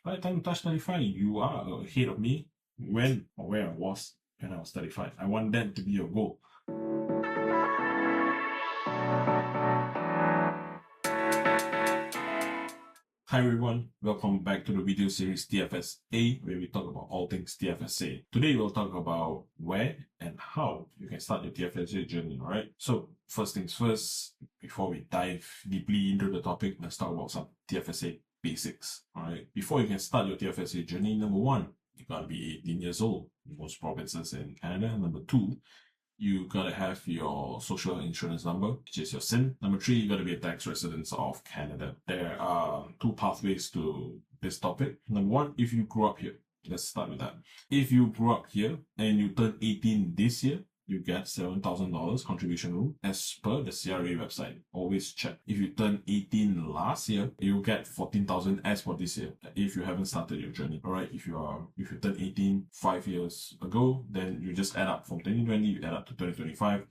By the time you touch 35, you are ahead of me when or where I was when I was 35. I want that to be your goal. Hi everyone, welcome back to the video series TFSA, where we talk about all things TFSA. Today we'll talk about where and how you can start your TFSA journey, alright? So first things first, before we dive deeply into the topic, let's talk about some TFSA basics, alright? Before you can start your TFSA journey, number one, you gotta be 18 years old in most provinces in Canada. Number two, you gotta have your social insurance number, which is your SIN. Number three, you gotta be a tax resident of Canada. There are two pathways to this topic. Number one, if you grew up here, let's start with that. If you grew up here and you turn 18 this year, you get $7,000 contribution room as per the CRA website. Always check. If you turn 18 last year, you get 14,000 as for this year. If you haven't started your journey, all right. If you turn 18 5 years ago, then you just add up from 2020, you add up to 2025.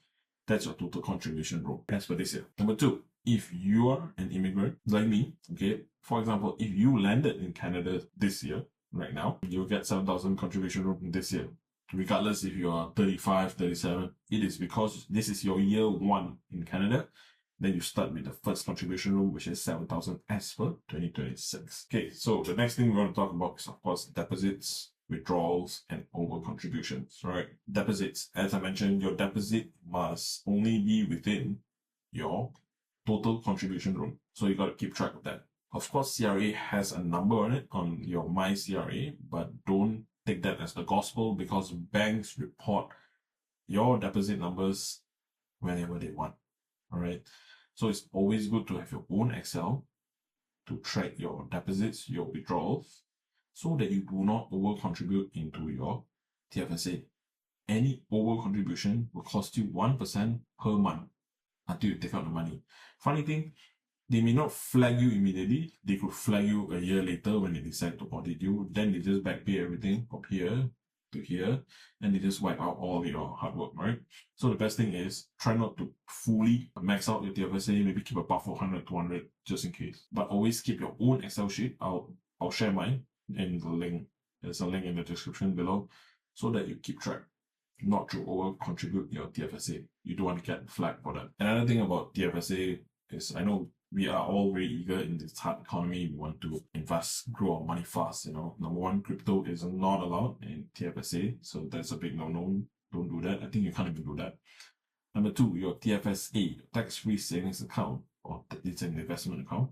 That's your total contribution room as for this year. Number two, if you are an immigrant like me, okay, for example, if you landed in Canada this year, right now, you'll get 7,000 contribution room this year. Regardless if you are 35, 37, it is because this is your year one in Canada. Then you start with the first contribution room, which is 7,000 as per 2026. Okay, so the next thing we want to talk about is, of course, deposits, withdrawals, and over contributions, right? Deposits, as I mentioned, your deposit must only be within your total contribution room. So you got to keep track of that. Of course, CRA has a number on it on your My CRA, but don't take that as the gospel, because banks report your deposit numbers whenever they want. All right. So it's always good to have your own Excel to track your deposits, your withdrawals, so that you do not over contribute into your TFSA. Any over contribution will cost you 1% per month until you take out the money. Funny thing, they may not flag you immediately. They could flag you a year later when they decide to audit you. Then they just back pay everything from here to here, and they just wipe out all your hard work, right? So the best thing is try not to fully max out your TFSA. Maybe keep a buffer 100, 200 just in case. But always keep your own Excel sheet. I'll share mine in the link. There's a link in the description below, so that you keep track, not to over contribute your TFSA. You don't want to get flagged for that. Another thing about TFSA is, I know we are all very eager in this hard economy. We want to invest, grow our money fast. Number one, crypto is not allowed in TFSA, so that's a big no-no. Don't do that. I think you can't even do that. Number two, your TFSA, tax-free savings account, or it's an investment account,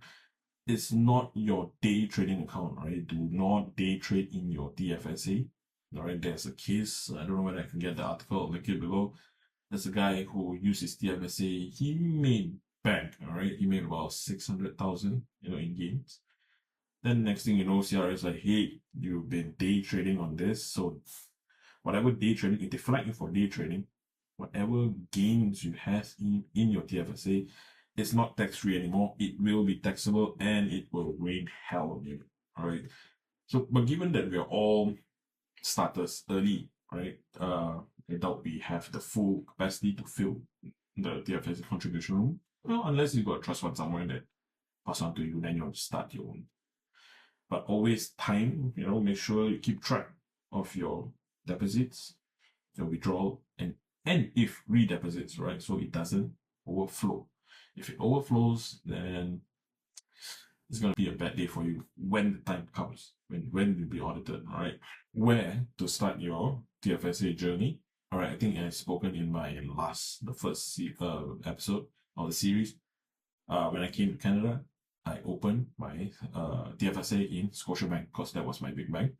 it's not your day trading account, right? Do not day trade in your TFSA. All right, there's a case. I don't know whether I can get the article. I'll link it below. There's a guy who used his TFSA. He made bank, all right? He made about 600,000, in gains. Then next thing you know, CRA is like, hey, you've been day trading on this. So whatever day trading, if they flag you for day trading, whatever gains you have in your TFSA, it's not tax-free anymore. It will be taxable and it will rain hell on you, all right? So, but given that we are all starters early, right? I doubt we have the full capacity to fill the TFSA contribution room. Well, unless you got a trust fund somewhere that pass on to you, then you'll start your own. But always time, make sure you keep track of your deposits, your withdrawal, and if redeposits, right? So it doesn't overflow. If it overflows, then it's going to be a bad day for you when the time comes, when you'll be audited, all right? Where to start your TFSA journey? All right, I think I've spoken in the first episode of the series. When I came to Canada, I opened my TFSA in Scotia Bank, because that was my big bank.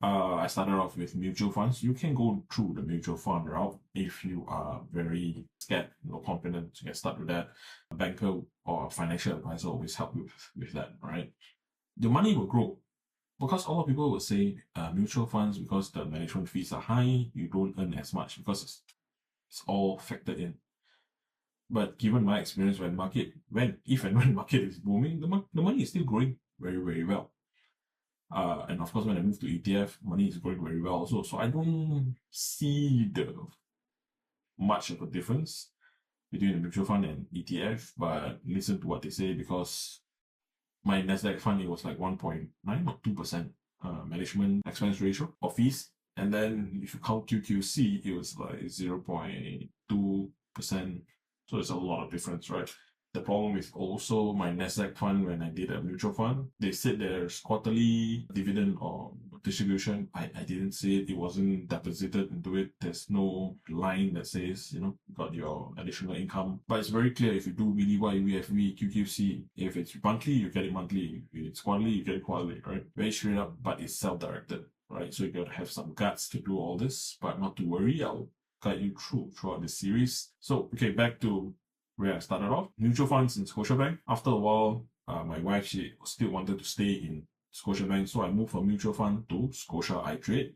I started off with mutual funds. You can go through the mutual fund route if you are very scared, no confident to get started with that. A banker or a financial advisor always help you with that, right? The money will grow, because a lot of people will say mutual funds, because the management fees are high, you don't earn as much, because it's all factored in. But given my experience, when market is booming, the money is still growing very, very well. And of course, when I move to ETF, money is growing very well also. So I don't see much of a difference between the mutual fund and ETF, but listen to what they say, because my Nasdaq fund, it was like 1.9 or 2% management expense ratio or fees. And then if you count QQC, it was like 0.2%. So it's a lot of difference, right? The problem with also my Nasdaq fund, when I did a mutual fund, they said there's quarterly dividend or distribution. I didn't see it. It wasn't deposited into it. There's no line that says, you got your additional income. But it's very clear if you do BDY, VFV, QQC, if it's monthly, you get it monthly. If it's quarterly, you get it quarterly, right? Very straight up, but it's self-directed, right? So you got to have some guts to do all this, but not to worry. I'll guide you throughout this series. So, okay, back to where I started off. Mutual funds in Scotiabank. After a while, my wife, she still wanted to stay in Scotiabank, so I moved from mutual fund to Scotia iTrade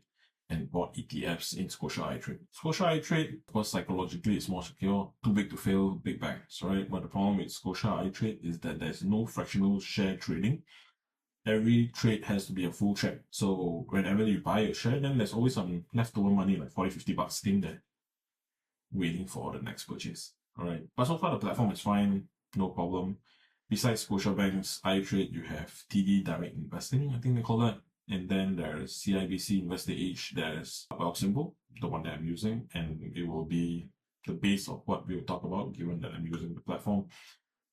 and bought ETFs in Scotia iTrade. Scotia iTrade, of course, psychologically, it's more secure. Too big to fail, big banks, right? But the problem with Scotia iTrade is that there's no fractional share trading. Every trade has to be a full check. So whenever you buy a share, then there's always some leftover money, like 40, 50 bucks sitting there, waiting for the next purchase. All right. But so far, the platform is fine. No problem. Besides Scotiabank's iTrade, you have TD Direct Investing, I think they call that. And then there's CIBC Investor Edge, there's Wealthsimple, the one that I'm using, and it will be the base of what we'll talk about, given that I'm using the platform.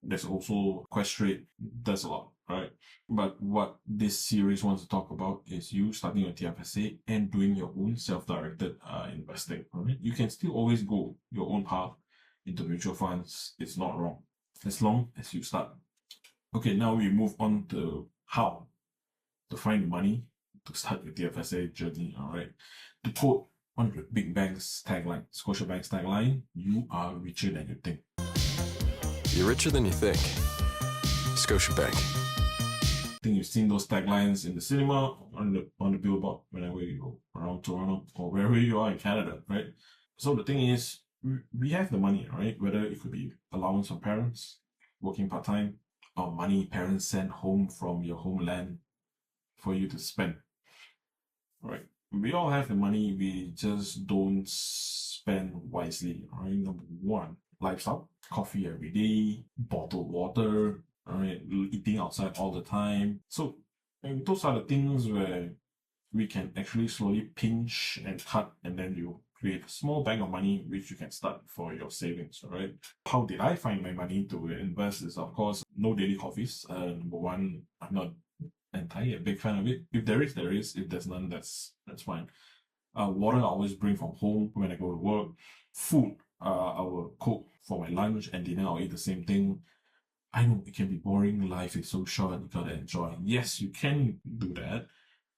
There's also Questrade, does a lot, right? But what this series wants to talk about is you starting your TFSA and doing your own self-directed investing, right? You can still always go your own path into mutual funds. It's not wrong, as long as you start. Okay, now we move on to how to find money to start your TFSA journey, all right? To quote one of the big banks' tagline, Scotiabank's tagline, you are richer than you think. You're richer than you think. Scotiabank. I think you've seen those taglines in the cinema, on the billboard, whenever you go around Toronto or wherever you are in Canada, right? So the thing is, we have the money, right? Whether it could be allowance from parents, working part-time, or money parents send home from your homeland for you to spend, right? We all have the money, we just don't spend wisely, right? Number one, lifestyle, coffee every day, bottled water, right? Eating outside all the time. So those are the things where we can actually slowly pinch and cut, and then you create a small bank of money which you can start for your savings, right? How did I find my money to invest is, of course, no daily coffees. Number one, I'm not entirely a big fan of it. If there is, there is. If there's none, that's fine. Water I always bring from home when I go to work. Food, I will cook for my lunch and dinner. I'll eat the same thing. I know it can be boring. Life is so short. You gotta enjoy. Yes, you can do that.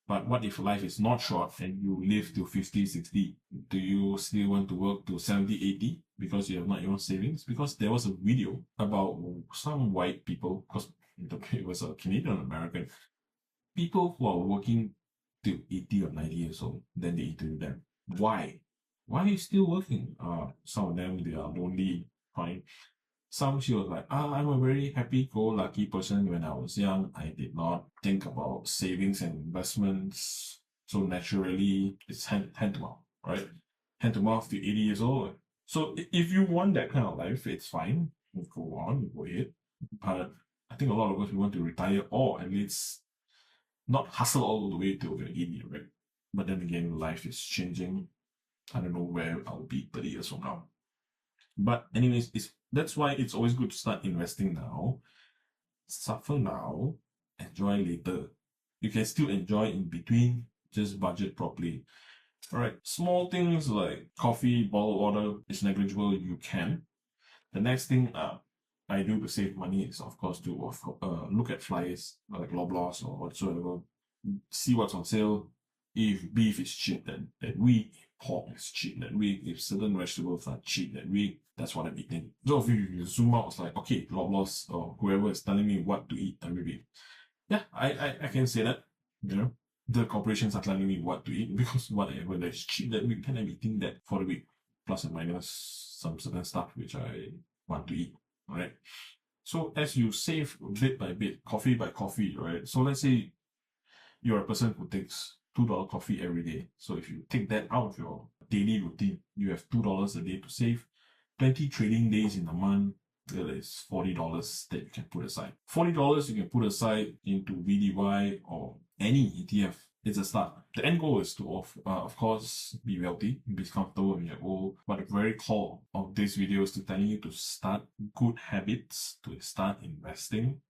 But what if life is not short and you live to 50, 60? Do you still want to work to 70, 80 because you have not your own savings? Because there was a video about some white people, because it was a Canadian American, people who are working till 80 or 90 years old, then they interview them. Why? Why are you still working? Some of them, they are lonely, fine. Some, she was like, I'm a very happy-go-lucky person. When I was young, I did not think about savings and investments. So naturally, it's hand to mouth, right? Hand to mouth to 80 years old. So if you want that kind of life, it's fine. You go on, you go ahead. But I think a lot of us, we want to retire or at least not hustle all the way till we're 80, right? But then again, life is changing. I don't know where I'll be 30 years from now. But anyways, that's why it's always good to start investing now. Suffer now, enjoy later. You can still enjoy in between, just budget properly. Alright, small things like coffee, bottled water is negligible, you can. The next thing I do to save money is, of course, to look at flyers like Loblaws or whatsoever. See what's on sale. If beef is cheap, then that week. Pork is cheap that week. If certain vegetables are cheap that week, that's what I'm eating. So if you zoom out, it's like, okay, Loblaws or whoever is telling me what to eat every week. Yeah, I can say that. The corporations are telling me what to eat because whatever that's cheap that week, then I'm eating that for the week, plus and minus some certain stuff which I want to eat. Alright. So as you save bit by bit, coffee by coffee, right? So let's say you're a person who takes $2 coffee every day. So if you take that out of your daily routine, you have $2 a day to save. 20 trading days in a month, it is $40 that you can put aside. $40 you can put aside into VDY or any ETF. It's a start. The end goal is to, of course, be wealthy, be comfortable in your goal. But the very core of this video is to tell you to start good habits, to start investing.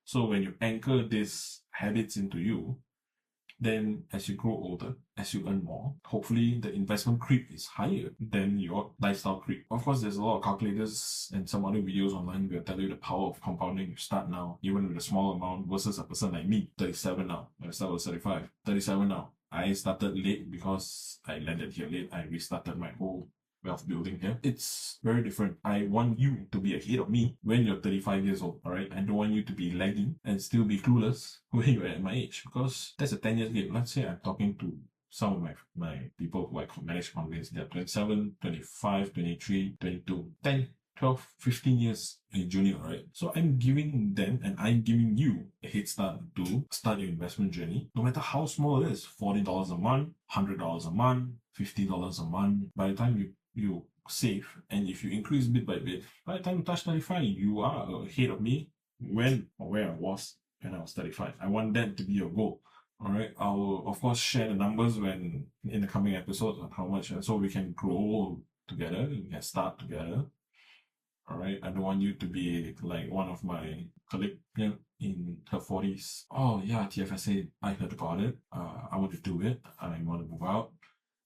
So when you anchor these habits into you, then as you grow older, as you earn more, hopefully the investment creep is higher than your lifestyle creep. Of course, there's a lot of calculators and some other videos online will tell you the power of compounding. You start now, even with a small amount versus a person like me, 37 now. I started with 35, 37 now. I started late because I landed here late. I restarted my whole wealth building here. It's very different. I want you to be ahead of me when you're 35 years old, alright? I don't want you to be lagging and still be clueless when you're at my age, because that's a 10 years game. Let's say I'm talking to some of my people who I manage to convince, they're 27, 25, 23, 22, 10, 12, 15 years in junior, right? So I'm giving them and I'm giving you a head start to start your investment journey, no matter how small it is. $40 a month, $100 a month, $50 a month. By the time you save, and if you increase bit by bit, by the time you touch 35, you are ahead of me when or where I was when I was 35. I want that to be your goal. Alright, I will of course share the numbers when in the coming episodes on how much, and so we can grow together, we can start together. Alright, I don't want you to be like one of my colleagues in her 40s. Oh yeah, TFSA, I heard about it. I want to do it. I want to move out.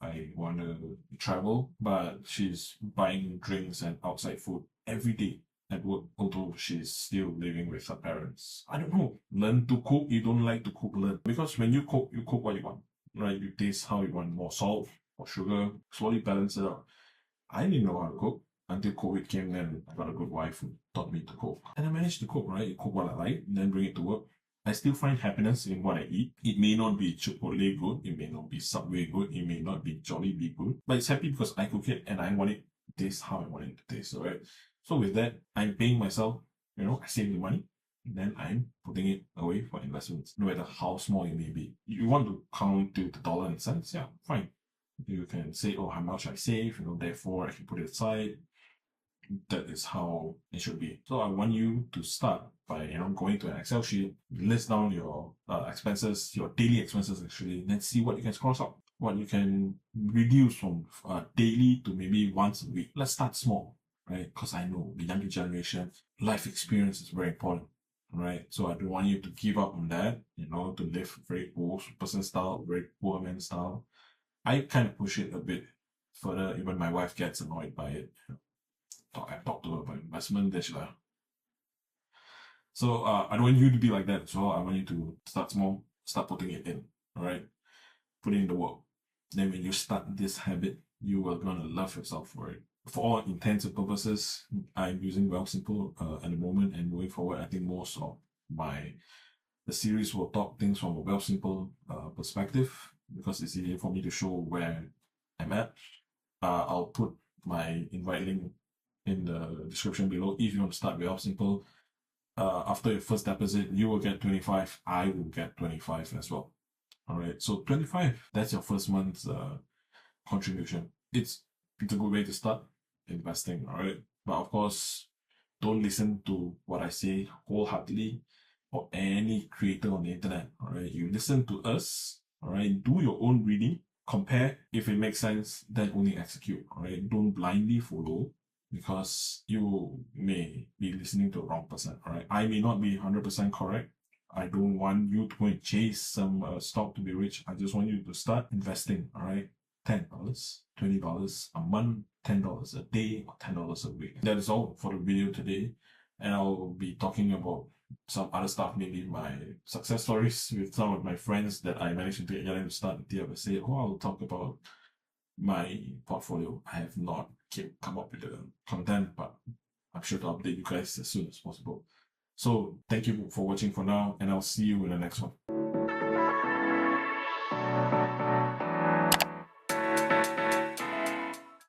I want to travel, but she's buying drinks and outside food every day at work, although she's still living with her parents. I don't know. Learn to cook. You don't like to cook, learn. Because when you cook what you want, right? You taste how you want, more salt or sugar, slowly balance it out. I didn't know how to cook until COVID came, and I got a good wife who taught me to cook. And I managed to cook, right? Cook what I like, and then bring it to work. I still find happiness in what I eat. It may not be Chipotle good, it may not be Subway good, it may not be Jollibee good, but it's happy because I cook it and I want it to taste how I want it to taste, alright? So with that, I'm paying myself, I save the money, and then I'm putting it away for investments, no matter how small it may be. You want to count to the dollar and cents? Yeah, fine. You can say, oh, how much I save, therefore I can put it aside. That is how it should be. So I want you to start by going to an Excel sheet, list down your expenses, your daily expenses actually, then see what you can cross out, what you can reduce from daily to maybe once a week. Let's start small, right? Because I know the younger generation, life experience is very important, right? So I don't want you to give up on that, to live very old person style, very poor man style. I kind of push it a bit further. Even my wife gets annoyed by it. I talked to her about investment, then she's like, so I don't want you to be like that as well. I want you to start small, start putting it in, alright? Put in the work. Then when you start this habit, you are gonna love yourself for it. For all intents and purposes, I'm using Wealthsimple at the moment, and moving forward, I think most of the series will talk things from a Wealthsimple perspective, because it's easier for me to show where I'm at. I'll put my invite link in the description below if you want to start Wealthsimple. After your first deposit, you will get 25. I will get 25 as well. Alright, so 25, that's your first month's contribution. It's a good way to start investing, alright? But of course, don't listen to what I say wholeheartedly or any creator on the internet, alright? You listen to us, alright? Do your own reading, compare. If it makes sense, then only execute, alright? Don't blindly follow, because you may be listening to the wrong person, alright? I may not be 100% correct. I don't want you to go and chase some stock to be rich. I just want you to start investing, alright? $10, $20 a month, $10 a day, or $10 a week. That is all for the video today. And I'll be talking about some other stuff, maybe my success stories with some of my friends that I managed to get them to start the TFSA, or I'll talk about my portfolio. I have not come up with the content, but I'm sure to update you guys as soon as possible. So thank you for watching for now, and I'll see you in the next one.